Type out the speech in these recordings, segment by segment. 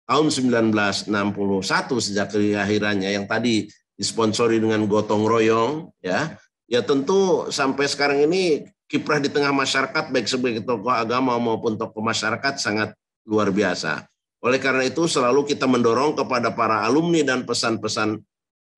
tahun 1961 sejak kelahirannya yang tadi disponsori dengan gotong royong, ya tentu sampai sekarang ini kiprah di tengah masyarakat baik sebagai tokoh agama maupun tokoh masyarakat sangat luar biasa. Oleh karena itu selalu kita mendorong kepada para alumni dan pesan-pesan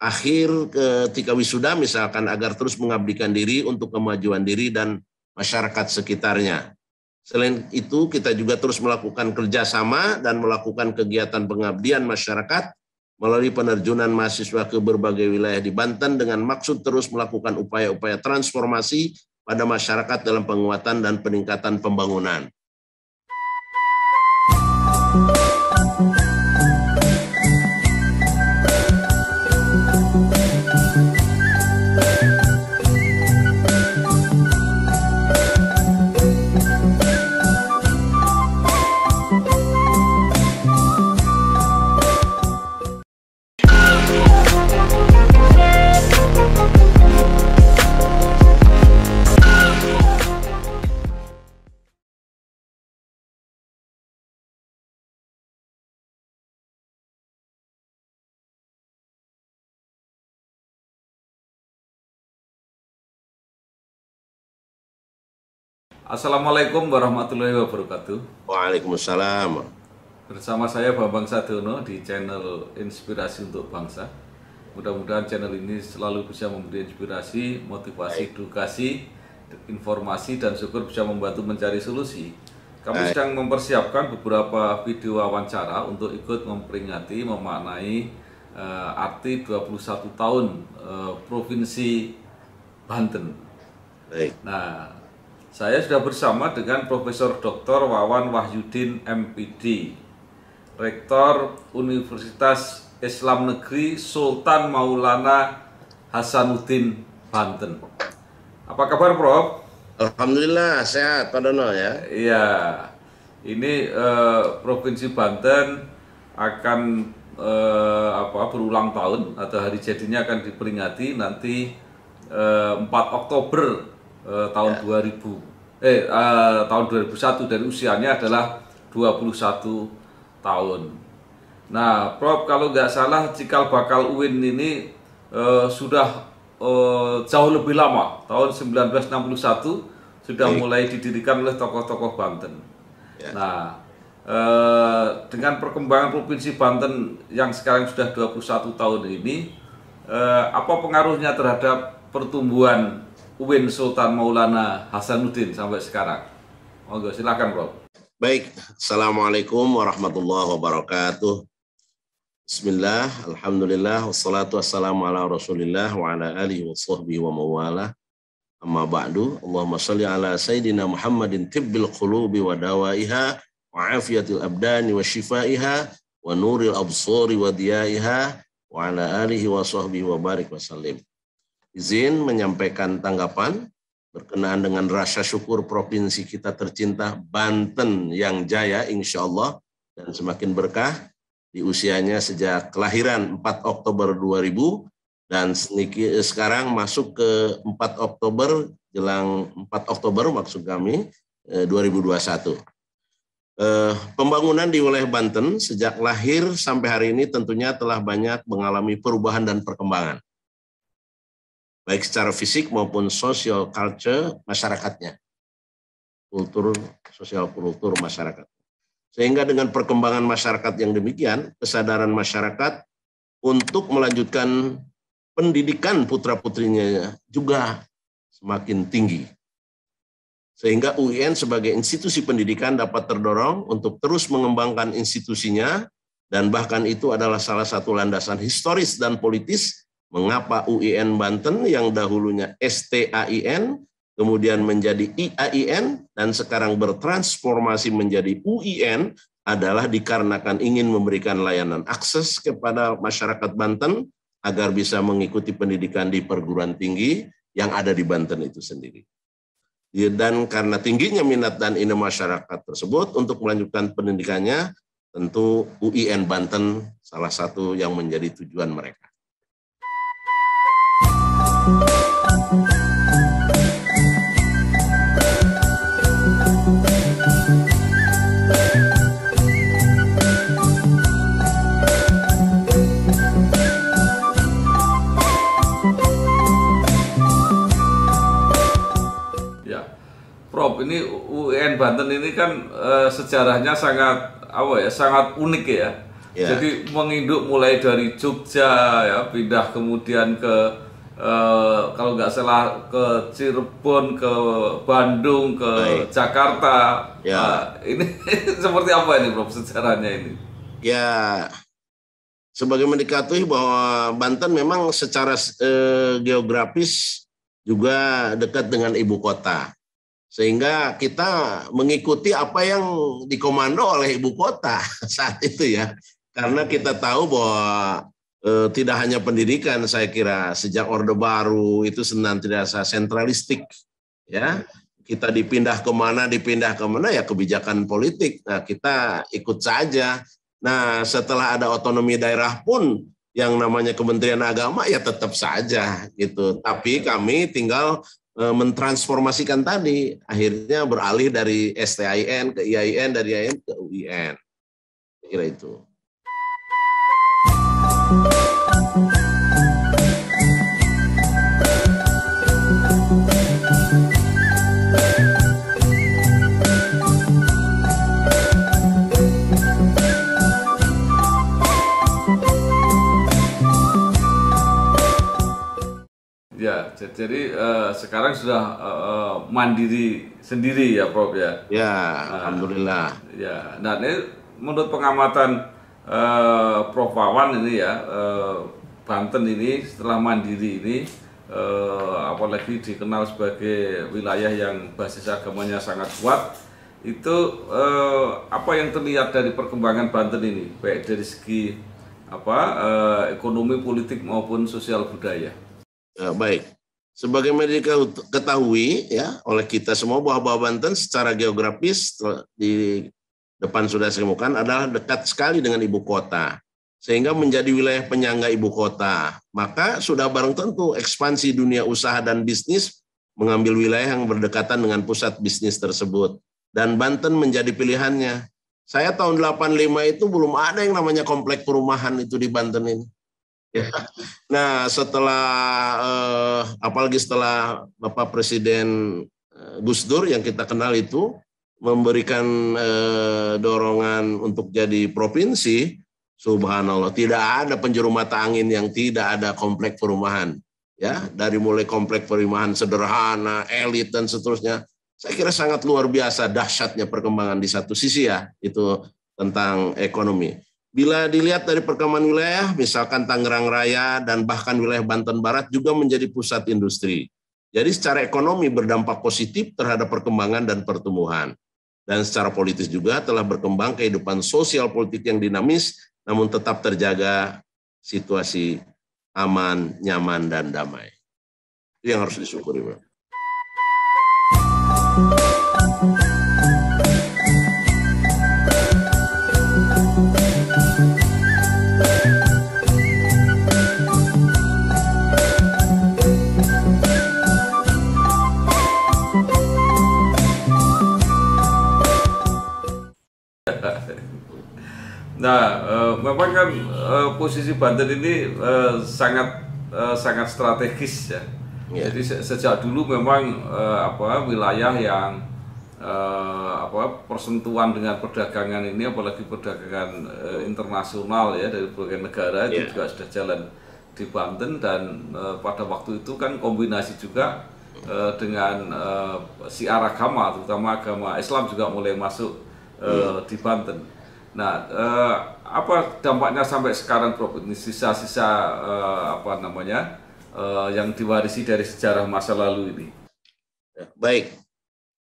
akhir ketika wisuda misalkan agar terus mengabdikan diri untuk kemajuan diri dan masyarakat sekitarnya. Selain itu kita juga terus melakukan kerjasama dan melakukan kegiatan pengabdian masyarakat melalui penerjunan mahasiswa ke berbagai wilayah di Banten dengan maksud terus melakukan upaya-upaya transformasi pada masyarakat dalam penguatan dan peningkatan pembangunan. Assalamualaikum warahmatullahi wabarakatuh. Waalaikumsalam. Bersama saya Bambang Sadiono di channel Inspirasi untuk Bangsa. Mudah-mudahan channel ini selalu bisa memberi inspirasi, motivasi, edukasi, informasi, dan syukur bisa membantu mencari solusi. Kami sedang mempersiapkan beberapa video wawancara untuk ikut memperingati, memaknai arti 21 tahun Provinsi Banten. Baik. Nah, saya sudah bersama dengan Profesor Dr. Wawan Wahyudin MPD, Rektor Universitas Islam Negeri Sultan Maulana Hasanuddin Banten. Apa kabar, Prof? Alhamdulillah sehat Pak Dono ya. Iya, ini Provinsi Banten akan berulang tahun atau hari jadinya akan diperingati nanti 4 Oktober tahun 2001 dan usianya adalah 21 tahun. Nah, Prof, kalau nggak salah cikal bakal UIN ini sudah jauh lebih lama, tahun 1961 sudah mulai didirikan oleh tokoh-tokoh Banten. Nah, dengan perkembangan Provinsi Banten yang sekarang sudah 21 tahun ini, apa pengaruhnya terhadap pertumbuhan UIN Sultan Maulana Hasanuddin sampai sekarang? Monggo silakan, Bro. Baik, Assalamualaikum warahmatullahi wabarakatuh. Bismillah, alhamdulillah, wassalatu wassalamu ala rasulillah wa ala alihi wa sahbihi wa mawala. Amma ba'du, Allahumma salli ala Sayyidina Muhammadin tibbil qulubi wa dawaiha wa afiyatil abdani wa shifaiha wa nuril absari wa diyaiha wa ala alihi wa sahbihi wa barik wa sallim. Izin menyampaikan tanggapan berkenaan dengan rasa syukur provinsi kita tercinta Banten yang jaya insya Allah dan semakin berkah di usianya sejak kelahiran 4 Oktober 2000 dan sekarang masuk ke 4 Oktober jelang 4 Oktober maksud kami 2021. Pembangunan di wilayah Banten sejak lahir sampai hari ini tentunya telah banyak mengalami perubahan dan perkembangan, baik secara fisik maupun social culture masyarakatnya, sosial kultur masyarakat. Sehingga dengan perkembangan masyarakat yang demikian, kesadaran masyarakat untuk melanjutkan pendidikan putra-putrinya juga semakin tinggi. Sehingga UIN sebagai institusi pendidikan dapat terdorong untuk terus mengembangkan institusinya, dan bahkan itu adalah salah satu landasan historis dan politis mengapa UIN Banten yang dahulunya STAIN, kemudian menjadi IAIN, dan sekarang bertransformasi menjadi UIN adalah dikarenakan ingin memberikan layanan akses kepada masyarakat Banten agar bisa mengikuti pendidikan di perguruan tinggi yang ada di Banten itu sendiri. Dan karena tingginya minat dan ide masyarakat tersebut untuk melanjutkan pendidikannya, tentu UIN Banten salah satu yang menjadi tujuan mereka. Banten ini kan sejarahnya sangat sangat unik ya. Ya. Jadi menginduk mulai dari Jogja ya, pindah kemudian ke kalau nggak salah ke Cirebon, ke Bandung, ke Baik. Jakarta. Ya. Ini seperti apa ini Prof sejarahnya ini? Ya, sebagaimana diketahui bahwa Banten memang secara geografis juga dekat dengan ibu kota. Sehingga kita mengikuti apa yang dikomando oleh ibu kota saat itu ya. Karena kita tahu bahwa tidak hanya pendidikan, saya kira sejak Orde Baru itu senantiasa sentralistik ya. Kita dipindah kemana ya kebijakan politik. Nah, kita ikut saja. Nah, setelah ada otonomi daerah pun yang namanya Kementerian Agama ya tetap saja gitu. Tapi kami tinggal mentransformasikan tadi, akhirnya beralih dari STIN ke IAIN, dari IAIN ke UIN. Kira itu. Ya, jadi sekarang sudah mandiri sendiri ya, Prof ya. Ya, alhamdulillah. Ya, nah ini menurut pengamatan Prof Wawan ini ya, Banten ini setelah mandiri ini, apalagi dikenal sebagai wilayah yang basis agamanya sangat kuat, itu apa yang terlihat dari perkembangan Banten ini, baik dari segi ekonomi, politik maupun sosial budaya. Ya, baik. Sebagaimana diketahui ya oleh kita semua bahwa Banten secara geografis di depan sudah saya kemukakan adalah dekat sekali dengan ibu kota, sehingga menjadi wilayah penyangga ibu kota. Maka sudah barang tentu ekspansi dunia usaha dan bisnis mengambil wilayah yang berdekatan dengan pusat bisnis tersebut. Dan Banten menjadi pilihannya. Saya tahun 85 itu belum ada yang namanya komplek perumahan itu di Banten ini. Ya. Nah, setelah apalagi setelah Bapak Presiden Gus Dur yang kita kenal itu memberikan dorongan untuk jadi provinsi, subhanallah, tidak ada penjuru mata angin yang tidak ada komplek perumahan. Ya, dari mulai komplek perumahan sederhana, elit dan seterusnya. Saya kira sangat luar biasa dahsyatnya perkembangan di satu sisi ya, itu tentang ekonomi. Bila dilihat dari perkembangan wilayah, misalkan Tangerang Raya dan bahkan wilayah Banten Barat juga menjadi pusat industri. Jadi secara ekonomi berdampak positif terhadap perkembangan dan pertumbuhan. Dan secara politis juga telah berkembang kehidupan sosial politik yang dinamis, namun tetap terjaga situasi aman, nyaman, dan damai. Itu yang harus disyukuri, Pak. Nah, memang kan posisi Banten ini sangat strategis ya. Ya. Jadi sejak dulu memang wilayah yang persentuhan dengan perdagangan ini, apalagi perdagangan internasional ya dari berbagai negara itu juga sudah jalan di Banten. Dan pada waktu itu kan kombinasi juga dengan syiar agama, terutama agama Islam juga mulai masuk di Banten. Nah, apa dampaknya sampai sekarang, Prof? Ini sisa-sisa yang diwarisi dari sejarah masa lalu ini. Ya, baik.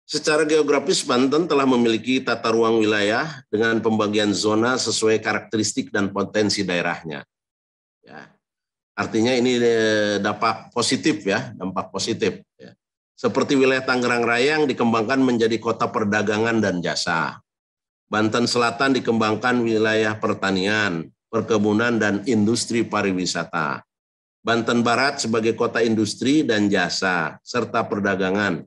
Secara geografis Banten telah memiliki tata ruang wilayah dengan pembagian zona sesuai karakteristik dan potensi daerahnya. Ya. Artinya ini dampak positif ya, dampak positif. Ya. Seperti wilayah Tangerang Raya yang dikembangkan menjadi kota perdagangan dan jasa. Banten Selatan dikembangkan wilayah pertanian, perkebunan, dan industri pariwisata. Banten Barat sebagai kota industri dan jasa, serta perdagangan.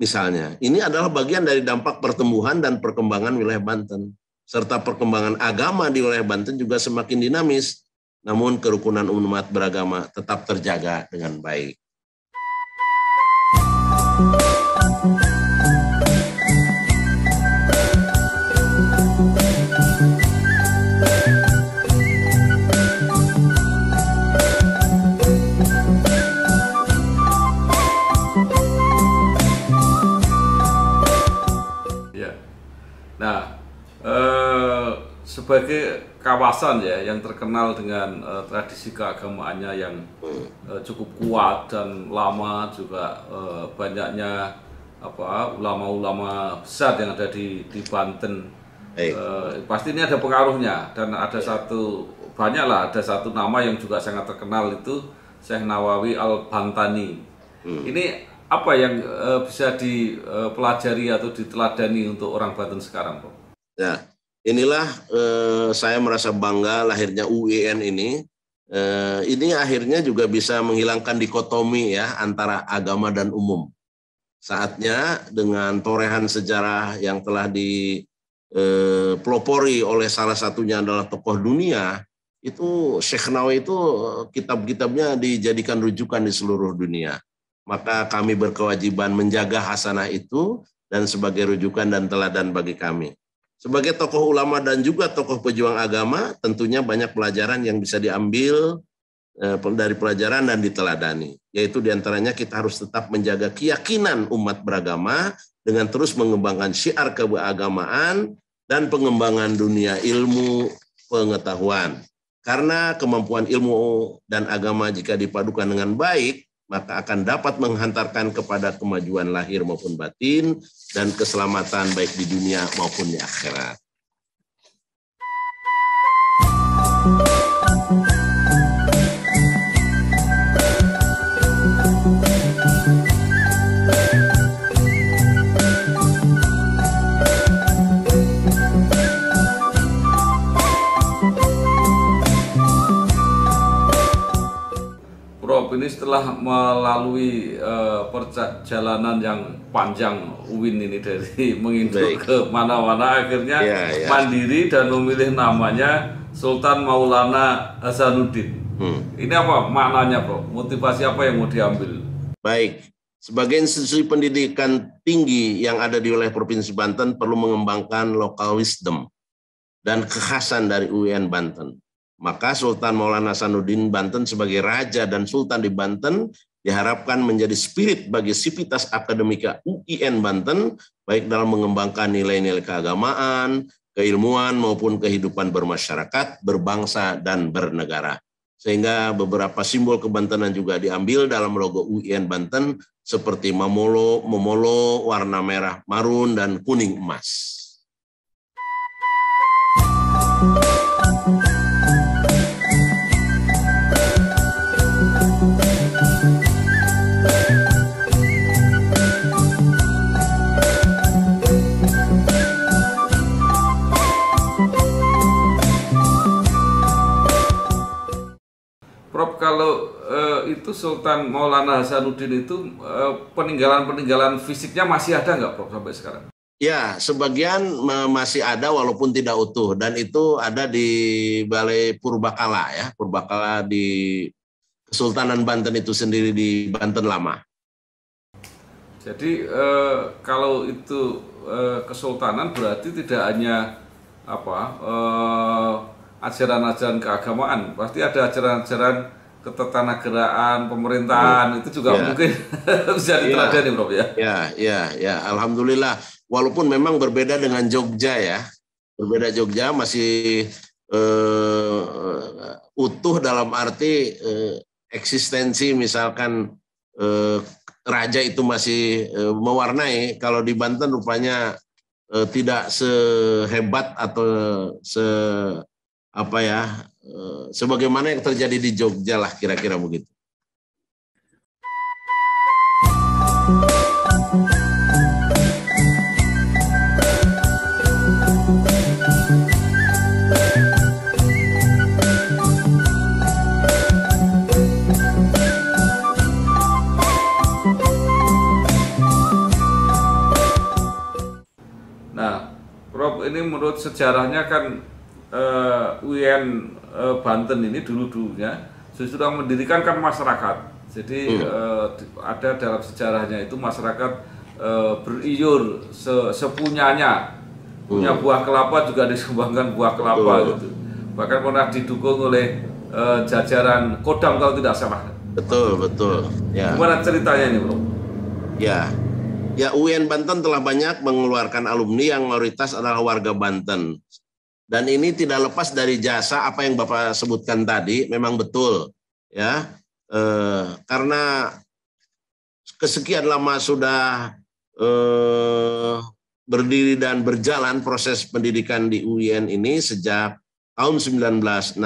Misalnya, ini adalah bagian dari dampak pertumbuhan dan perkembangan wilayah Banten. Serta perkembangan agama di wilayah Banten juga semakin dinamis, namun kerukunan umat beragama tetap terjaga dengan baik. sebagai kawasan ya yang terkenal dengan tradisi keagamaannya yang cukup kuat dan lama, juga banyaknya ulama-ulama besar yang ada di Banten. Pasti ini ada pengaruhnya, dan ada ada satu nama yang juga sangat terkenal, itu Syekh Nawawi Al-Bantani. Ini apa yang bisa dipelajari atau diteladani untuk orang Banten sekarang, Prof? Ya, inilah saya merasa bangga lahirnya UIN ini. Ini akhirnya juga bisa menghilangkan dikotomi ya antara agama dan umum. Saatnya dengan torehan sejarah yang telah dipelopori oleh salah satunya adalah tokoh dunia, itu Syekh Nawawi itu kitab-kitabnya dijadikan rujukan di seluruh dunia. Maka kami berkewajiban menjaga hasanah itu dan sebagai rujukan dan teladan bagi kami. Sebagai tokoh ulama dan juga tokoh pejuang agama, tentunya banyak pelajaran yang bisa diambil dari pelajaran dan diteladani. Yaitu diantaranya kita harus tetap menjaga keyakinan umat beragama dengan terus mengembangkan syiar keagamaan dan pengembangan dunia ilmu pengetahuan. Karena kemampuan ilmu dan agama jika dipadukan dengan baik, maka akan dapat menghantarkan kepada kemajuan lahir maupun batin dan keselamatan baik di dunia maupun di akhirat. Ini setelah melalui perjalanan yang panjang UIN ini dari menginduk ke mana-mana, akhirnya mandiri dan memilih namanya Sultan Maulana Hasanuddin. Ini apa maknanya, Prof? Motivasi apa yang mau diambil? Baik, sebagai institusi pendidikan tinggi yang ada di wilayah Provinsi Banten perlu mengembangkan local wisdom dan kekhasan dari UIN Banten. Maka Sultan Maulana Hasanuddin Banten sebagai raja dan sultan di Banten diharapkan menjadi spirit bagi sivitas akademika UIN Banten, baik dalam mengembangkan nilai-nilai keagamaan, keilmuan maupun kehidupan bermasyarakat, berbangsa, dan bernegara. Sehingga beberapa simbol kebantenan juga diambil dalam logo UIN Banten seperti momolo warna merah marun dan kuning emas. Prof, kalau itu Sultan Maulana Hasanuddin itu peninggalan fisiknya masih ada nggak, Prof, sampai sekarang? Ya, sebagian masih ada walaupun tidak utuh, dan itu ada di Balai Purbakala ya, Purbakala di Kesultanan Banten itu sendiri di Banten Lama. Jadi kalau itu kesultanan berarti tidak hanya ajaran-ajaran keagamaan, pasti ada ajaran-ajaran ketatanegaraan, pemerintahan, itu juga mungkin bisa diteladani, Prof, ya? Ya, alhamdulillah. Walaupun memang berbeda dengan Jogja ya, berbeda. Jogja masih utuh dalam arti eksistensi, misalkan raja itu masih mewarnai. Kalau di Banten rupanya tidak sehebat atau sebagaimana yang terjadi di Jogja lah, kira-kira begitu. Nah, Prof, ini menurut sejarahnya kan UIN Banten ini dulu-dulunya sudah mendirikan kan masyarakat. Jadi ada dalam sejarahnya itu masyarakat beriur sepunyanya. Punya buah kelapa juga disumbangkan buah kelapa gitu. Bahkan pernah didukung oleh jajaran Kodam kalau tidak salah. Betul. Ya. Gimana ceritanya ini, Bro? Ya, UIN Banten telah banyak mengeluarkan alumni yang mayoritas adalah warga Banten. Dan ini tidak lepas dari jasa apa yang Bapak sebutkan tadi, memang betul ya. Karena kesekian lama sudah berdiri dan berjalan proses pendidikan di UIN ini sejak tahun 1961,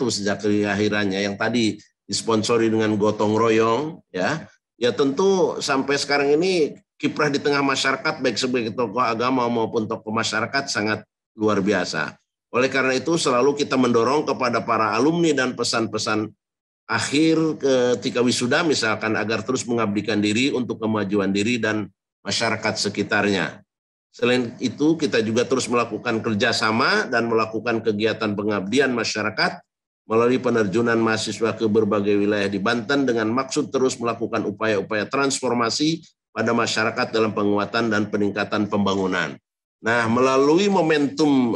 sejak kelahirannya yang tadi disponsori dengan gotong royong ya. Ya tentu sampai sekarang ini kiprah di tengah masyarakat baik sebagai tokoh agama maupun tokoh masyarakat sangat luar biasa. Oleh karena itu selalu kita mendorong kepada para alumni dan pesan-pesan akhir ketika wisuda misalkan agar terus mengabdikan diri untuk kemajuan diri dan masyarakat sekitarnya. Selain itu kita juga terus melakukan kerjasama dan melakukan kegiatan pengabdian masyarakat melalui penerjunan mahasiswa ke berbagai wilayah di Banten dengan maksud terus melakukan upaya-upaya transformasi pada masyarakat dalam penguatan dan peningkatan pembangunan. Nah, melalui momentum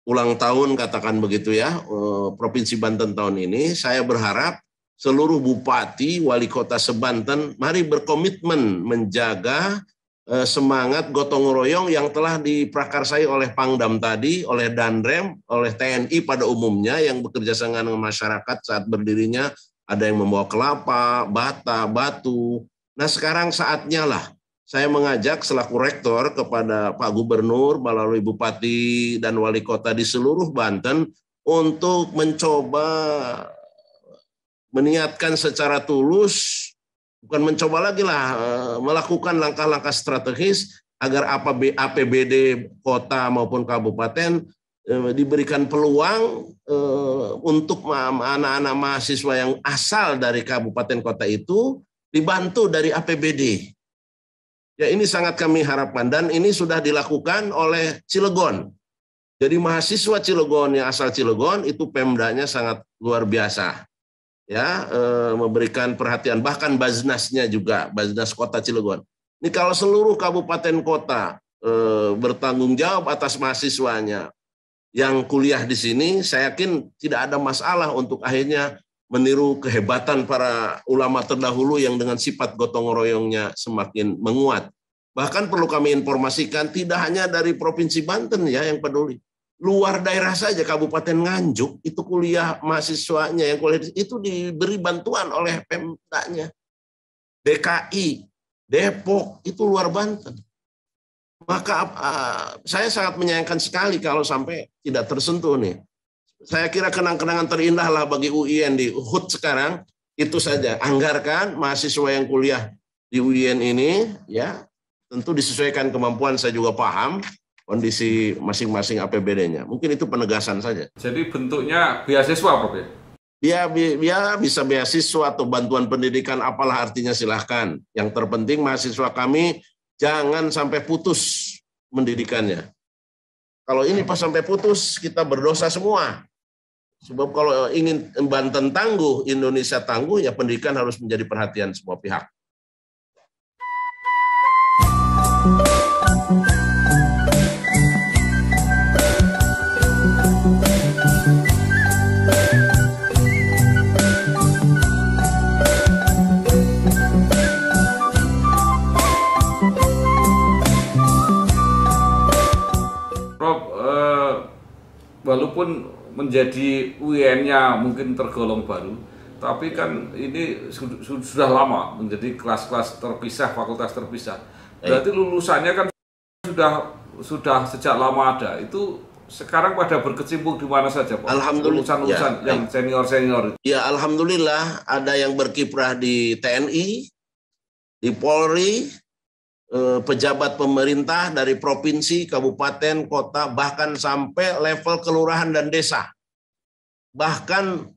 ulang tahun katakan begitu ya, Provinsi Banten tahun ini, saya berharap seluruh bupati, wali kota se-Banten mari berkomitmen menjaga semangat gotong royong yang telah diprakarsai oleh Pangdam tadi, oleh Danrem, oleh TNI pada umumnya yang bekerja sama dengan masyarakat saat berdirinya ada yang membawa kelapa, bata, batu. Nah, sekarang saatnya lah saya mengajak selaku rektor kepada Pak Gubernur melalui Bupati dan Wali Kota di seluruh Banten untuk mencoba meniatkan secara tulus, bukan mencoba lagi lah, melakukan langkah-langkah strategis agar APBD kota maupun kabupaten diberikan peluang untuk anak-anak mahasiswa yang asal dari kabupaten kota itu dibantu dari APBD. Ya ini sangat kami harapkan dan ini sudah dilakukan oleh Cilegon. Jadi mahasiswa Cilegon yang asal Cilegon itu Pemdanya sangat luar biasa. Ya, memberikan perhatian bahkan Baznasnya juga, Baznas Kota Cilegon. Ini kalau seluruh kabupaten kota bertanggung jawab atas mahasiswanya yang kuliah di sini, saya yakin tidak ada masalah untuk akhirnya meniru kehebatan para ulama terdahulu yang dengan sifat gotong royongnya semakin menguat. Bahkan perlu kami informasikan tidak hanya dari Provinsi Banten ya yang peduli. Luar daerah saja Kabupaten Nganjuk itu kuliah mahasiswanya yang kuliah itu diberi bantuan oleh Pemdanya. DKI, Depok itu luar Banten. Maka saya sangat menyayangkan sekali kalau sampai tidak tersentuh nih. Saya kira kenang-kenangan terindah lah bagi UIN di HUT sekarang itu saja. Anggarkan mahasiswa yang kuliah di UIN ini ya tentu disesuaikan kemampuan, saya juga paham kondisi masing-masing APBD-nya. Mungkin itu penegasan saja. Jadi bentuknya beasiswa, Prof. Ya bisa beasiswa atau bantuan pendidikan apalah artinya silahkan. Yang terpenting mahasiswa kami jangan sampai putus pendidikannya. Kalau ini pas sampai putus kita berdosa semua. Sebab kalau ingin Banten tangguh, Indonesia tangguh, ya pendidikan harus menjadi perhatian semua pihak. Prof, walaupun menjadi UIN-nya mungkin tergolong baru, tapi kan ini sudah lama menjadi kelas-kelas terpisah, fakultas terpisah. Berarti lulusannya kan sudah sejak lama ada. Itu sekarang pada berkecimpung di mana saja, Pak? Alhamdulillah. Lulusan-lulusan yang senior-senior. Ya, alhamdulillah ada yang berkiprah di TNI, di Polri, pejabat pemerintah dari provinsi, kabupaten, kota, bahkan sampai level kelurahan dan desa. Bahkan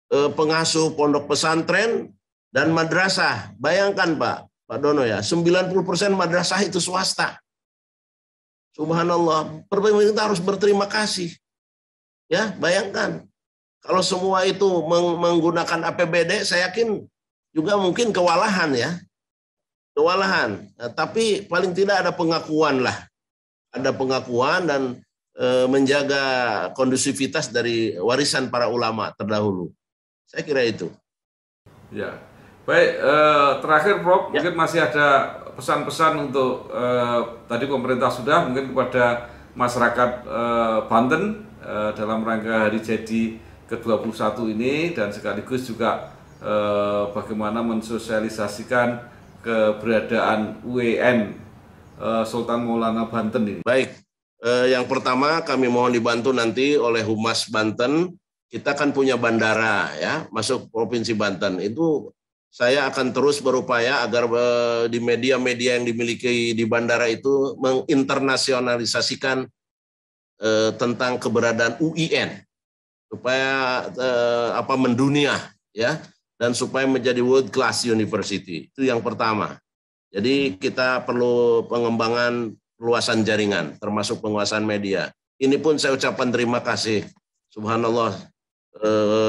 pengasuh pondok pesantren dan madrasah. Bayangkan Pak Dono ya, 90% madrasah itu swasta. Subhanallah, pemerintah harus berterima kasih. Ya, bayangkan. Kalau semua itu menggunakan APBD, saya yakin juga mungkin kewalahan ya. Kewalahan, nah, tapi paling tidak ada pengakuan lah, ada pengakuan dan menjaga kondusivitas dari warisan para ulama terdahulu. Saya kira itu. Ya, baik. Terakhir, Prof, mungkin masih ada pesan-pesan untuk tadi pemerintah sudah mungkin kepada masyarakat Banten dalam rangka hari jadi ke-21 ini, dan sekaligus juga bagaimana mensosialisasikan keberadaan UIN Sultan Maulana Banten ini. Baik, yang pertama kami mohon dibantu nanti oleh Humas Banten. Kita kan punya bandara ya, masuk Provinsi Banten. Itu saya akan terus berupaya agar di media-media yang dimiliki di bandara itu menginternasionalisasikan tentang keberadaan UIN supaya mendunia ya, dan supaya menjadi world class university. Itu yang pertama. Jadi kita perlu pengembangan luasan jaringan termasuk penguasaan media. Ini pun saya ucapkan terima kasih. Subhanallah,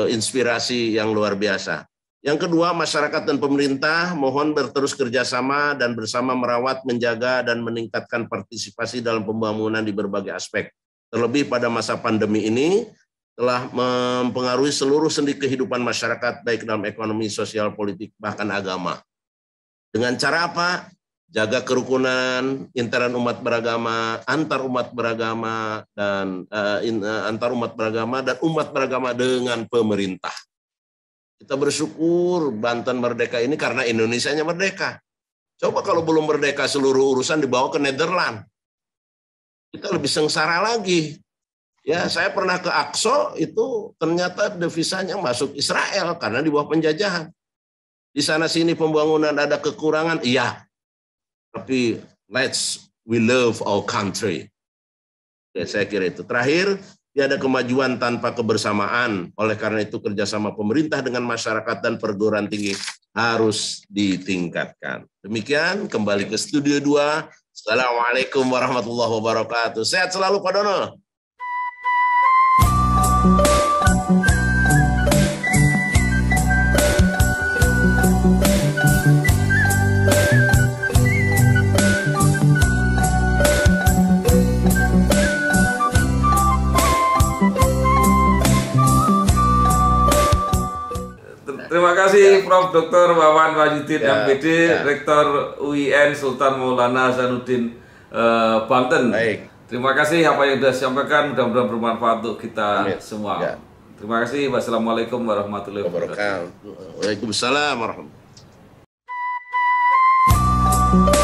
inspirasi yang luar biasa. Yang kedua, masyarakat dan pemerintah mohon terus kerjasama dan bersama merawat, menjaga, dan meningkatkan partisipasi dalam pembangunan di berbagai aspek. Terlebih pada masa pandemi ini telah mempengaruhi seluruh sendi kehidupan masyarakat, baik dalam ekonomi, sosial, politik, bahkan agama. Dengan cara apa? Jaga kerukunan intern umat beragama, antar umat beragama, dan antar umat beragama dan umat beragama dengan pemerintah. Kita bersyukur Banten merdeka ini karena Indonesianya merdeka. Coba kalau belum merdeka seluruh urusan dibawa ke Nederland, kita lebih sengsara lagi. Ya, saya pernah ke Aqsa, itu ternyata devisanya masuk Israel karena di bawah penjajahan. Di sana sini pembangunan ada kekurangan, iya. Tapi we love our country. Ya, saya kira itu. Terakhir, tiada kemajuan tanpa kebersamaan. Oleh karena itu kerjasama pemerintah dengan masyarakat dan perguruan tinggi harus ditingkatkan. Demikian, kembali ke Studio 2. Assalamualaikum warahmatullahi wabarakatuh. Sehat selalu Pak Dono. Terima kasih Prof. Dr. Wawan Wahyudin MPD, Rektor UIN Sultan Maulana Hasanuddin Banten. Baik. Terima kasih apa yang sudah disampaikan, mudah-mudahan bermanfaat untuk kita semua. Ya. Terima kasih. Wassalamualaikum warahmatullahi wabarakatuh. Waalaikumsalam warahmatullahi wabarakatuh.